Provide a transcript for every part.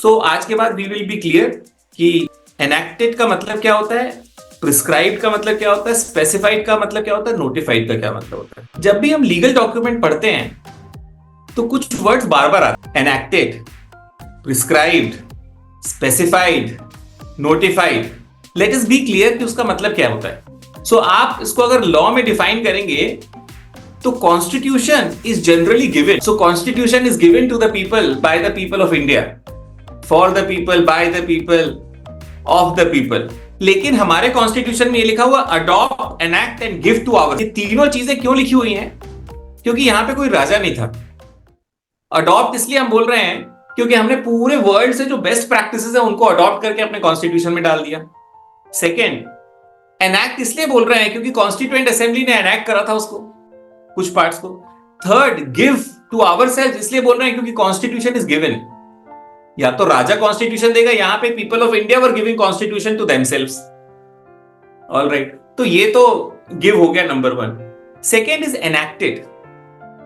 तो आज के बाद वी विल बी क्लियर कि एनेक्टेड का मतलब क्या होता है, प्रिस्क्राइब्ड का मतलब क्या होता है, स्पेसिफाइड का मतलब क्या होता है, नोटिफाइड का क्या मतलब होता है। जब भी हम लीगल डॉक्यूमेंट पढ़ते हैं तो कुछ वर्ड्स बार बार आते हैं, enacted, prescribed, specified, notified. Let us B clear कि उसका मतलब क्या होता है। सो आप इसको अगर लॉ में डिफाइन करेंगे तो constitution is generally given. So constitution is given to the people by the people of India, for the people, by the people, of the people. लेकिन हमारे कॉन्स्टिट्यूशन में ये लिखा हुआ adopt, enact and give to our. ये तीनों चीजें क्यों लिखी हुई हैं? क्योंकि यहां पे कोई राजा नहीं था। अडॉप्ट इसलिए हम बोल रहे हैं क्योंकि हमने पूरे वर्ल्ड से जो बेस्ट प्रैक्टिसेस है उनको अडॉप्ट करके अपने कॉन्स्टिट्यूशन में डाल दिया। सेकेंड, एनैक्ट इसलिए बोल रहे हैं क्योंकि कॉन्स्टिट्यूएंट असेंबली ने एनैक्ट करा था उसको, कुछ पार्ट्स को। थर्ड, गिव टू आवरसेल्व्स इसलिए बोल रहे हैं क्योंकि कॉन्स्टिट्यूशन इज गिवन। या तो राजा कॉन्स्टिट्यूशन देगा, यहां पे people of India were giving constitution to themselves. Alright, तो ये तो गिव हो गया number 1। Second is enacted.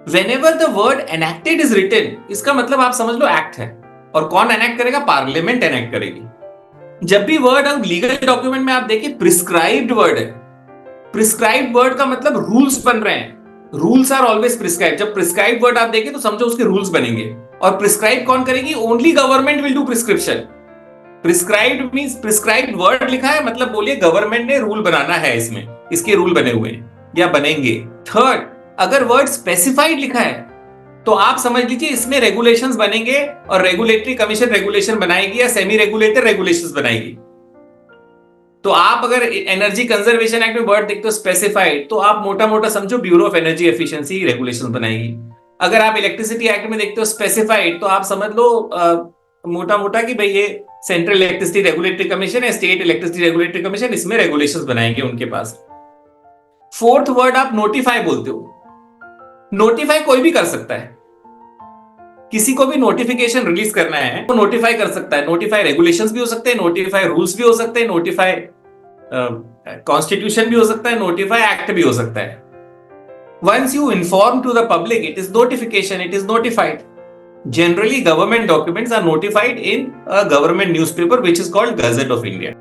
Whenever the word enacted is written, इसका मतलब आप समझ लो एक्ट है। और कौन एनैक्ट करेगा? पार्लियामेंट एनैक्ट करेगी। जब भी वर्ड अब लीगल डॉक्यूमेंट में आप देखिए प्रिस्क्राइब्ड वर्ड है। प्रिस्क्राइब्ड वर्ड का मतलब रूल्स बन रहे हैं। Rules are always prescribe. जब प्रिस्क्राइब वर्ड आप देखें तो समझो उसके रूल्स बनेंगे। और प्रिस्क्राइब कौन करेगी? Only government will do prescription. Prescribed means prescribed word लिखा है, मतलब बोलिए गवर्नमेंट ने रूल बनाना है, इसमें इसके रूल बने हुए हैं या बनेंगे। थर्ड, अगर वर्ड स्पेसिफाइड लिखा है तो आप समझ लीजिए इसमें रेगुलेशंस बनेंगे और रेगुलेटरी कमीशन रेगुलेशन बनाएगी या सेमी रेगुलेटर रेगुलेशंस बनाएगी। तो आप अगर एनर्जी कंजर्वेशन एक्ट में वर्ड देखते हो स्पेसिफाइड, तो आप मोटा मोटा समझो bureau of energy efficiency regulation बनाएगी। अगर आप इलेक्ट्रिसिटी एक्ट में देखते हो स्पेसिफाइड, तो आप समझ लो मोटा मोटा कि भाई ये सेंट्रल इलेक्ट्रिसिटी रेगुलेटरी कमीशन है, स्टेट इलेक्ट्रिसिटी रेगुलेटरी कमीशन, इसमें रेगुलेशंस बनाएंगे उनके पास। फोर्थ वर्ड आप नोटिफाई बोलते हो। नोटिफाई कोई भी कर सकता है। किसी को भी नोटिफिकेशन रिलीज करना है तो नोटिफाई कर सकता है। नोटिफाई रेगुलेशंस भी हो सकते हैं, नोटिफाई रूल्स भी हो सकते हैं, नोटिफाई कॉन्स्टिट्यूशन भी हो सकता है, नोटिफाई एक्ट भी हो सकता है। Once you inform to the public, it is notification, it is notified. Generally, government documents are notified in a government newspaper which is called Gazette of India.